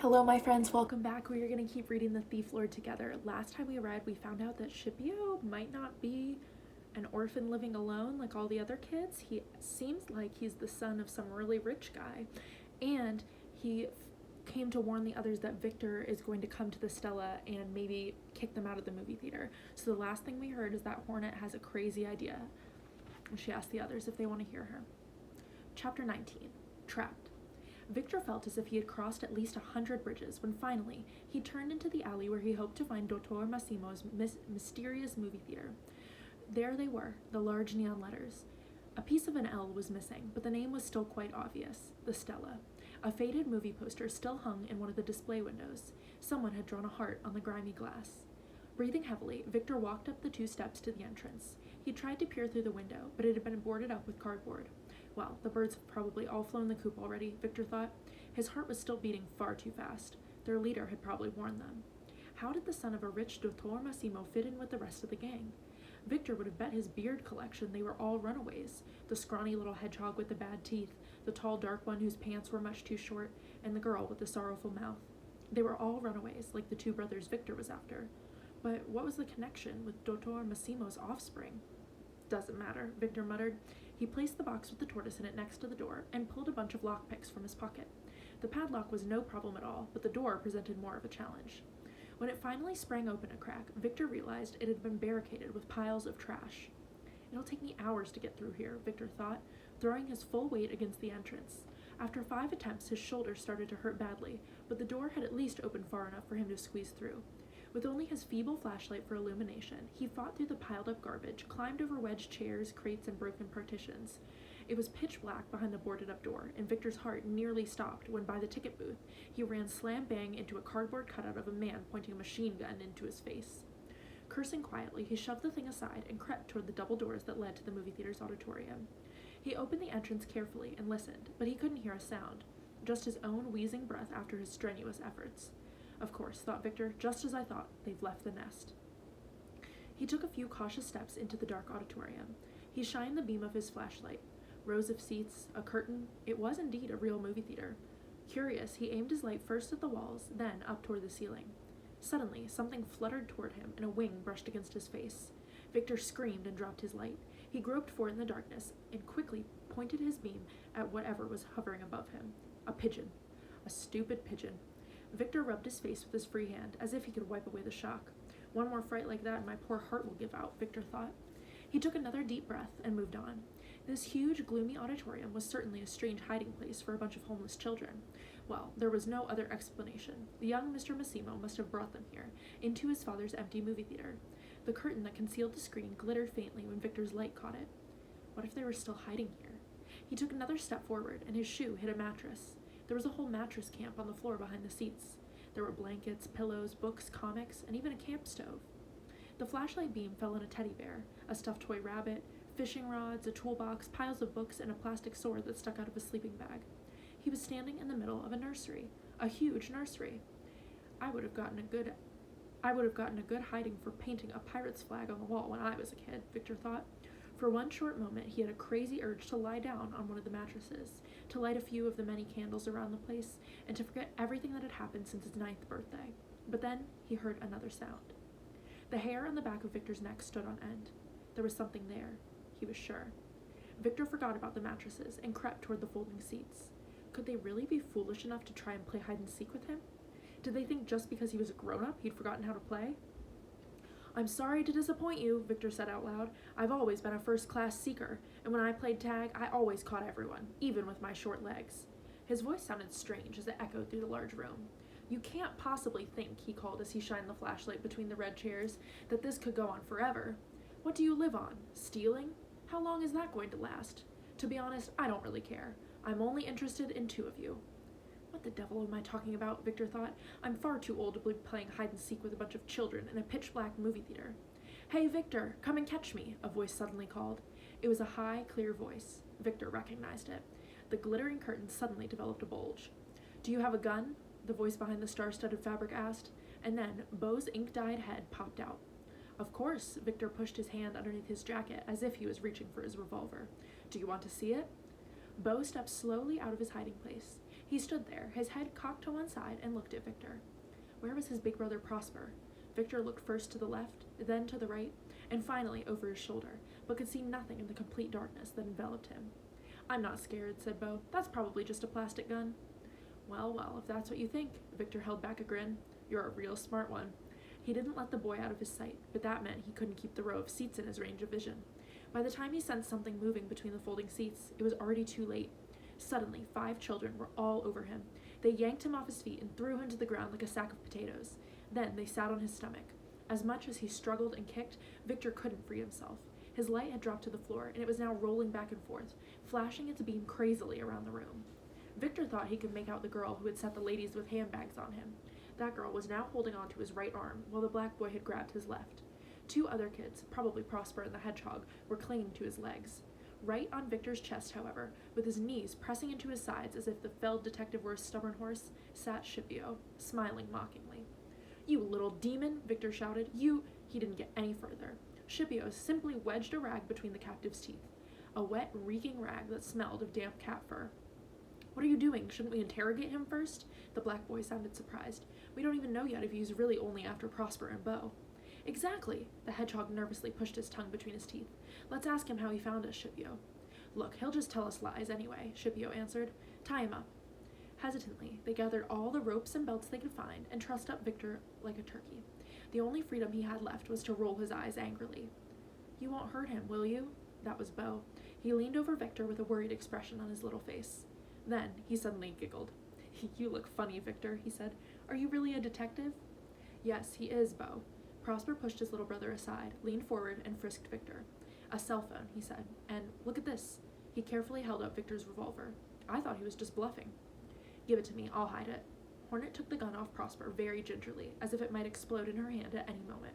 Hello, my friends. Welcome back. We are going to keep reading The Thief Lord together. Last time we read, we found out that Scipio might not be an orphan living alone like all the other kids. He seems like he's the son of some really rich guy, and he came to warn the others that Victor is going to come to the Stella and maybe kick them out of the movie theater. So the last thing we heard is that Hornet has a crazy idea. She asked the others if they want to hear her. Chapter 19. Trapped. Victor felt as if he had crossed at least 100 bridges when finally he turned into the alley where he hoped to find Dottor Massimo's mysterious movie theater. There they were, the large neon letters. A piece of an L was missing, but the name was still quite obvious, the Stella. A faded movie poster still hung in one of the display windows. Someone had drawn a heart on the grimy glass. Breathing heavily, Victor walked up the 2 steps to the entrance. He tried to peer through the window, but it had been boarded up with cardboard. Well, the birds have probably all flown the coop already, Victor thought. His heart was still beating far too fast. Their leader had probably warned them. How did the son of a rich Dottor Massimo fit in with the rest of the gang? Victor would have bet his beard collection they were all runaways. The scrawny little hedgehog with the bad teeth, the tall dark one whose pants were much too short, and the girl with the sorrowful mouth. They were all runaways, like the 2 brothers Victor was after. But what was the connection with Dottor Massimo's offspring? Doesn't matter, Victor muttered. He placed the box with the tortoise in it next to the door and pulled a bunch of lockpicks from his pocket. The padlock was no problem at all, but the door presented more of a challenge. When it finally sprang open a crack, Victor realized it had been barricaded with piles of trash. It'll take me hours to get through here, Victor thought, throwing his full weight against the entrance. After 5 attempts, his shoulders started to hurt badly, but the door had at least opened far enough for him to squeeze through. With only his feeble flashlight for illumination, he fought through the piled-up garbage, climbed over wedged chairs, crates, and broken partitions. It was pitch black behind the boarded-up door, and Victor's heart nearly stopped when, by the ticket booth, he ran slam-bang into a cardboard cutout of a man pointing a machine gun into his face. Cursing quietly, he shoved the thing aside and crept toward the double doors that led to the movie theater's auditorium. He opened the entrance carefully and listened, but he couldn't hear a sound, just his own wheezing breath after his strenuous efforts. Of course, thought Victor, just as I thought, they've left the nest. He took a few cautious steps into the dark auditorium. He shined the beam of his flashlight. Rows of seats, a curtain. It was indeed a real movie theater. Curious, he aimed his light first at the walls, then up toward the ceiling. Suddenly, something fluttered toward him, and a wing brushed against his face. Victor screamed and dropped his light. He groped for it in the darkness and quickly pointed his beam at whatever was hovering above him. A pigeon. A stupid pigeon. Victor rubbed his face with his free hand, as if he could wipe away the shock. One more fright like that and my poor heart will give out, Victor thought. He took another deep breath and moved on. This huge, gloomy auditorium was certainly a strange hiding place for a bunch of homeless children. Well, there was no other explanation. The young Mr. Massimo must have brought them here, into his father's empty movie theater. The curtain that concealed the screen glittered faintly when Victor's light caught it. What if they were still hiding here? He took another step forward, and his shoe hit a mattress. There was a whole mattress camp on the floor behind the seats. There were blankets, pillows, books, comics, and even a camp stove. The flashlight beam fell on a teddy bear, a stuffed toy rabbit, fishing rods, a toolbox, piles of books, and a plastic sword that stuck out of a sleeping bag. He was standing in the middle of a nursery, a huge nursery. I would have gotten a good hiding for painting a pirate's flag on the wall when I was a kid, Victor thought. For one short moment, he had a crazy urge to lie down on one of the mattresses, to light a few of the many candles around the place, and to forget everything that had happened since his 9th birthday. But then he heard another sound. The hair on the back of Victor's neck stood on end. There was something there, he was sure. Victor forgot about the mattresses and crept toward the folding seats. Could they really be foolish enough to try and play hide-and-seek with him? Did they think just because he was a grown-up he'd forgotten how to play? I'm sorry to disappoint you, Victor said out loud. I've always been a first-class seeker, and when I played tag, I always caught everyone, even with my short legs. His voice sounded strange as it echoed through the large room. You can't possibly think, he called as he shined the flashlight between the red chairs, that this could go on forever. What do you live on? Stealing? How long is that going to last? To be honest, I don't really care. I'm only interested in 2 of you. What the devil am I talking about, Victor thought. I'm far too old to be playing hide-and-seek with a bunch of children in a pitch-black movie theater. Hey, Victor, come and catch me, a voice suddenly called. It was a high, clear voice. Victor recognized it. The glittering curtain suddenly developed a bulge. Do you have a gun? The voice behind the star-studded fabric asked, and then Beau's ink-dyed head popped out. Of course, Victor pushed his hand underneath his jacket as if he was reaching for his revolver. Do you want to see it? Beau stepped slowly out of his hiding place. He stood there, his head cocked to one side, and looked at Victor. Where was his big brother Prosper? Victor looked first to the left, then to the right, and finally over his shoulder, but could see nothing in the complete darkness that enveloped him. I'm not scared, said Beau. That's probably just a plastic gun. Well, if that's what you think. Victor held back a grin. You're a real smart one. He didn't let the boy out of his sight, but that meant he couldn't keep the row of seats in his range of vision. By the time he sensed something moving between the folding seats, it was already too late. Suddenly, 5 children were all over him. They yanked him off his feet and threw him to the ground like a sack of potatoes. Then they sat on his stomach. As much as he struggled and kicked, Victor couldn't free himself. His light had dropped to the floor, and it was now rolling back and forth, flashing its beam crazily around the room. Victor thought he could make out the girl who had set the ladies with handbags on him. That girl was now holding on to his right arm, while the black boy had grabbed his left. 2 other kids, probably Prosper and the hedgehog, were clinging to his legs. Right on Victor's chest, however, with his knees pressing into his sides as if the felled detective were a stubborn horse, sat Scipio, smiling mockingly. You little demon, Victor shouted. You— He didn't get any further. Scipio simply wedged a rag between the captive's teeth, a wet, reeking rag that smelled of damp cat fur. What are you doing? Shouldn't we interrogate him first? The black boy sounded surprised. We don't even know yet if he's really only after Prosper and Beau. Exactly. The hedgehog nervously pushed his tongue between his teeth. Let's ask him how he found us, Scipio. Look, he'll just tell us lies anyway, Scipio answered. Tie him up. Hesitantly, they gathered all the ropes and belts they could find and trussed up Victor like a turkey. The only freedom he had left was to roll his eyes angrily. You won't hurt him, will you? That was Beau. He leaned over Victor with a worried expression on his little face. Then he suddenly giggled. You look funny, Victor, he said. Are you really a detective? Yes, he is, Beau. Prosper pushed his little brother aside, leaned forward, and frisked Victor. A cell phone, he said. And look at this. He carefully held up Victor's revolver. I thought he was just bluffing. Give it to me, I'll hide it. Hornet took the gun off Prosper very gingerly, as if it might explode in her hand at any moment.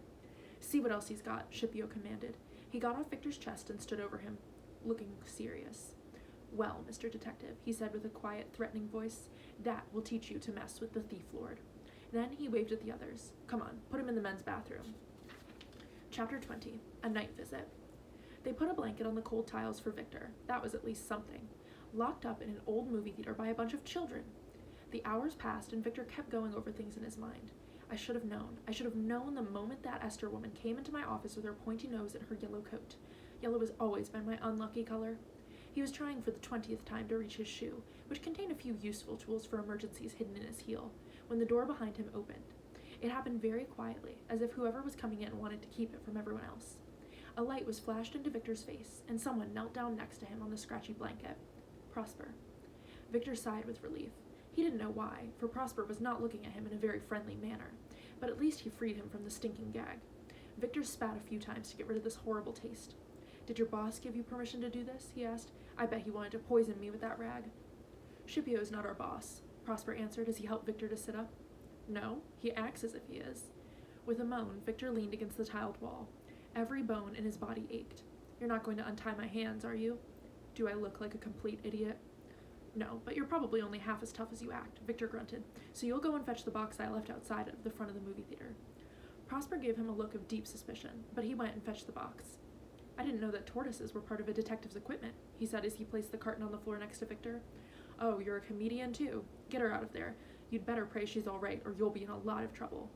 See what else he's got, Scipio commanded. He got off Victor's chest and stood over him, looking serious. Well, Mr. Detective, he said with a quiet, threatening voice, that will teach you to mess with the thief lord. Then he waved at the others. Come on, put him in the men's bathroom. Chapter 20, A Night Visit. They put a blanket on the cold tiles for Victor. That was at least something. Locked up in an old movie theater by a bunch of children. The hours passed, and Victor kept going over things in his mind. I should have known. I should have known the moment that Esther woman came into my office with her pointy nose and her yellow coat. Yellow has always been my unlucky color. He was trying for the 20th time to reach his shoe, which contained a few useful tools for emergencies hidden in his heel, when the door behind him opened. It happened very quietly, as if whoever was coming in wanted to keep it from everyone else. A light was flashed into Victor's face, and someone knelt down next to him on the scratchy blanket. Prosper. Victor sighed with relief. He didn't know why, for Prosper was not looking at him in a very friendly manner, but at least he freed him from the stinking gag. Victor spat a few times to get rid of this horrible taste. Did your boss give you permission to do this? He asked. I bet he wanted to poison me with that rag. Scipio is not our boss, Prosper answered as he helped Victor to sit up. No, he acts as if he is. With a moan, Victor leaned against the tiled wall. Every bone in his body ached. You're not going to untie my hands, are you? Do I look like a complete idiot? No, but you're probably only half as tough as you act, Victor grunted. So you'll go and fetch the box I left outside of the front of the movie theater. Prosper gave him a look of deep suspicion, but he went and fetched the box. I didn't know that tortoises were part of a detective's equipment, he said as he placed the carton on the floor next to Victor. Oh, you're a comedian too? Get her out of there. You'd better pray she's all right, or you'll be in a lot of trouble.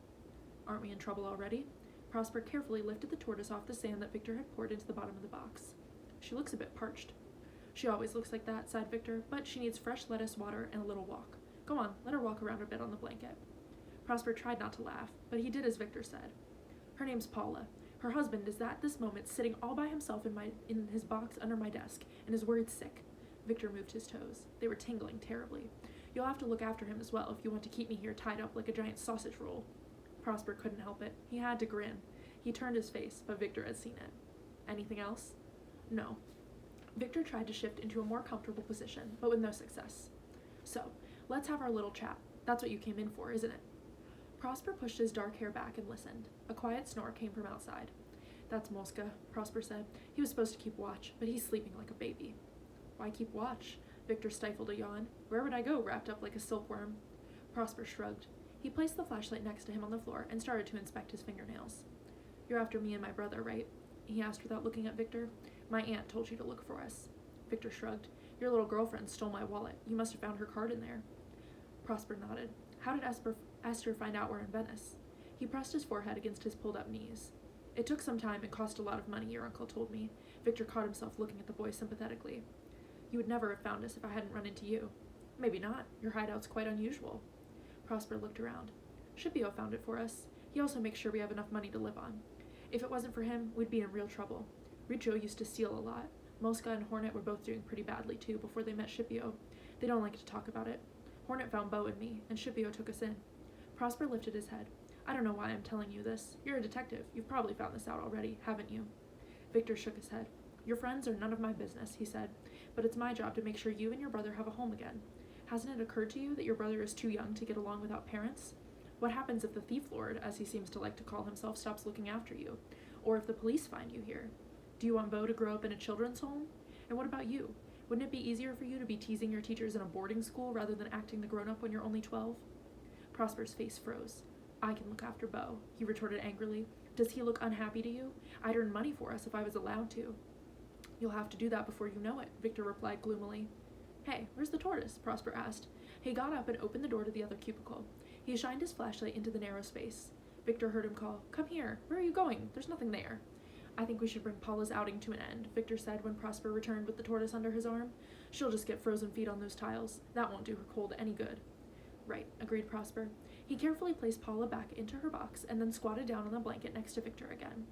Aren't we in trouble already? Prosper carefully lifted the tortoise off the sand that Victor had poured into the bottom of the box. She looks a bit parched. She always looks like that, sighed Victor, but she needs fresh lettuce, water, and a little walk. Go on, let her walk around a bit on the blanket. Prosper tried not to laugh, but he did as Victor said. Her name's Paula. Her husband is at this moment sitting all by himself in his box under my desk and is worried sick. Victor moved his toes. They were tingling terribly. You'll have to look after him as well if you want to keep me here tied up like a giant sausage roll. Prosper couldn't help it. He had to grin. He turned his face, but Victor had seen it. Anything else? No. Victor tried to shift into a more comfortable position, but with no success. So, let's have our little chat. That's what you came in for, isn't it? Prosper pushed his dark hair back and listened. A quiet snore came from outside. That's Mosca, Prosper said. He was supposed to keep watch, but he's sleeping like a baby. Why keep watch? Victor stifled a yawn. Where would I go, wrapped up like a silkworm? Prosper shrugged. He placed the flashlight next to him on the floor and started to inspect his fingernails. You're after me and my brother, right? He asked without looking at Victor. My aunt told you to look for us. Victor shrugged. Your little girlfriend stole my wallet. You must have found her card in there. Prosper nodded. How did Esther find out we're in Venice? He pressed his forehead against his pulled-up knees. It took some time and cost a lot of money, your uncle told me. Victor caught himself looking at the boy sympathetically. You would never have found us if I hadn't run into you. Maybe not. Your hideout's quite unusual. Prosper looked around. Scipio found it for us. He also makes sure we have enough money to live on. If it wasn't for him, we'd be in real trouble. Riccio used to steal a lot. Mosca and Hornet were both doing pretty badly, too, before they met Scipio. They don't like to talk about it. Hornet found Beau and me, and Scipio took us in. Prosper lifted his head. I don't know why I'm telling you this. You're a detective. You've probably found this out already, haven't you? Victor shook his head. Your friends are none of my business, he said, but it's my job to make sure you and your brother have a home again. Hasn't it occurred to you that your brother is too young to get along without parents? What happens if the thief lord, as he seems to like to call himself, stops looking after you? Or if the police find you here? Do you want Beau to grow up in a children's home? And what about you? Wouldn't it be easier for you to be teasing your teachers in a boarding school rather than acting the grown-up when you're only 12? Prosper's face froze. I can look after Beau, he retorted angrily. Does he look unhappy to you? I'd earn money for us if I was allowed to. You'll have to do that before you know it, Victor replied gloomily. Hey, where's the tortoise? Prosper asked. He got up and opened the door to the other cubicle. He shined his flashlight into the narrow space. Victor heard him call, Come here. Where are you going? There's nothing there. I think we should bring Paula's outing to an end, Victor said when Prosper returned with the tortoise under his arm. She'll just get frozen feet on those tiles. That won't do her cold any good. Right, agreed Prosper. He carefully placed Paula back into her box and then squatted down on the blanket next to Victor again.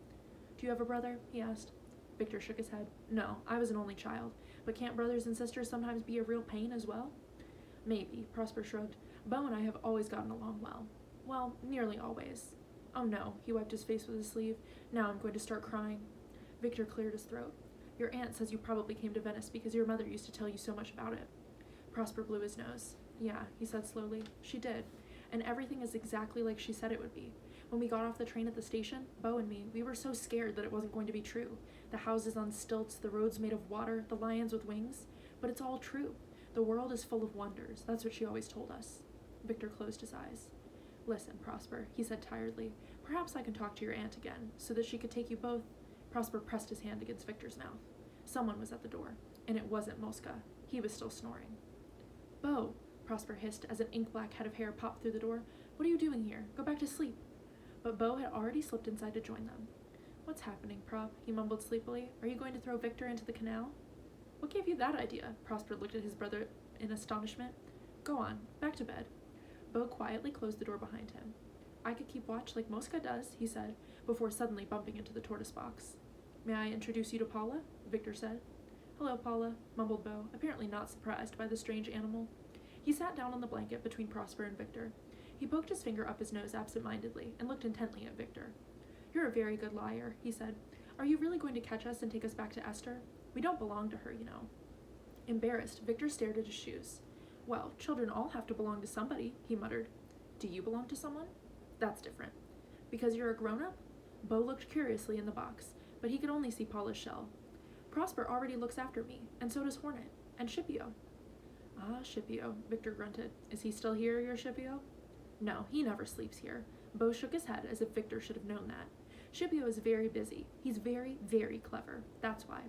Do you have a brother? He asked. Victor shook his head. No, I was an only child. But can't brothers and sisters sometimes be a real pain as well? Maybe, Prosper shrugged. Beau and I have always gotten along well. Well, nearly always. Oh no, he wiped his face with his sleeve. Now I'm going to start crying. Victor cleared his throat. Your aunt says you probably came to Venice because your mother used to tell you so much about it. Prosper blew his nose. Yeah, he said slowly. She did. And everything is exactly like she said it would be. When we got off the train at the station, Beau and me, we were so scared that it wasn't going to be true. The houses on stilts, the roads made of water, the lions with wings. But it's all true. The world is full of wonders. That's what she always told us. Victor closed his eyes. Listen, Prosper, he said tiredly. Perhaps I can talk to your aunt again, so that she could take you both. Prosper pressed his hand against Victor's mouth. Someone was at the door, and it wasn't Mosca. He was still snoring. Beau, Prosper hissed as an ink-black head of hair popped through the door. What are you doing here? Go back to sleep. But Beau had already slipped inside to join them. What's happening, Prop? He mumbled sleepily. Are you going to throw Victor into the canal? What gave you that idea? Prosper looked at his brother in astonishment. Go on, back to bed. Beau quietly closed the door behind him. I could keep watch like Mosca does, he said, before suddenly bumping into the tortoise box. May I introduce you to Paula? Victor said. Hello, Paula, mumbled Beau, apparently not surprised by the strange animal. He sat down on the blanket between Prosper and Victor. He poked his finger up his nose absent-mindedly and looked intently at Victor. You're a very good liar, he said. Are you really going to catch us and take us back to Esther? We don't belong to her, you know. Embarrassed, Victor stared at his shoes. Well, children all have to belong to somebody, he muttered. Do you belong to someone? That's different. Because you're a grown-up? Beau looked curiously in the box, but he could only see Paula's shell. Prosper already looks after me, and so does Hornet, and Scipio. Ah, Scipio, Victor grunted. Is he still here, your Scipio? No, he never sleeps here. Beau shook his head as if Victor should have known that. Scipio is very busy. He's very, very clever. That's why.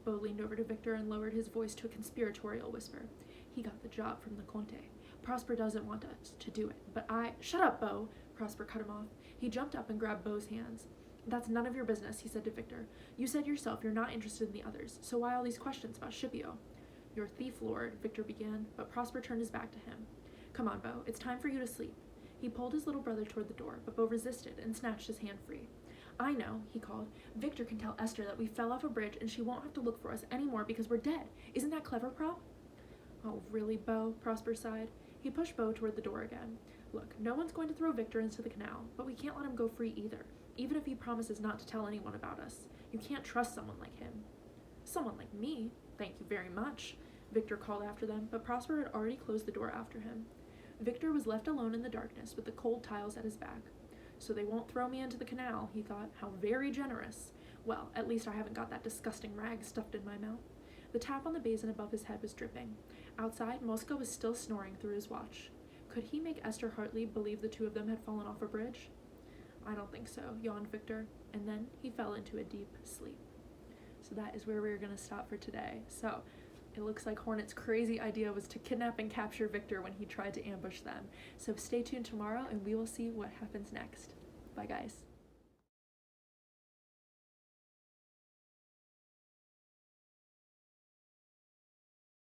Beau leaned over to Victor and lowered his voice to a conspiratorial whisper. He got the job from the Conte. Prosper doesn't want us to do it, but I— Shut up, Beau! Prosper cut him off. He jumped up and grabbed Beau's hands. That's none of your business, he said to Victor. You said yourself you're not interested in the others, so why all these questions about Scipio? Your thief lord, Victor began, but Prosper turned his back to him. Come on, Beau, it's time for you to sleep. He pulled his little brother toward the door, but Beau resisted and snatched his hand free. I know, he called. Victor can tell Esther that we fell off a bridge and she won't have to look for us anymore because we're dead. Isn't that clever, Prop? Oh, really, Beau? Prosper sighed. He pushed Beau toward the door again. Look, no one's going to throw Victor into the canal, but we can't let him go free either, even if he promises not to tell anyone about us. You can't trust someone like him. Someone like me? Thank you very much, Victor called after them, but Prosper had already closed the door after him. Victor was left alone in the darkness with the cold tiles at his back. So they won't throw me into the canal, he thought. How very generous. Well, at least I haven't got that disgusting rag stuffed in my mouth. The tap on the basin above his head was dripping. Outside, Mosca was still snoring through his watch. Could he make Esther Hartley believe the two of them had fallen off a bridge? I don't think so, yawned Victor, and then he fell into a deep sleep. So that is where we're going to stop for today. So, it looks like Hornet's crazy idea was to kidnap and capture Victor when he tried to ambush them. So stay tuned tomorrow and we will see what happens next. Bye guys.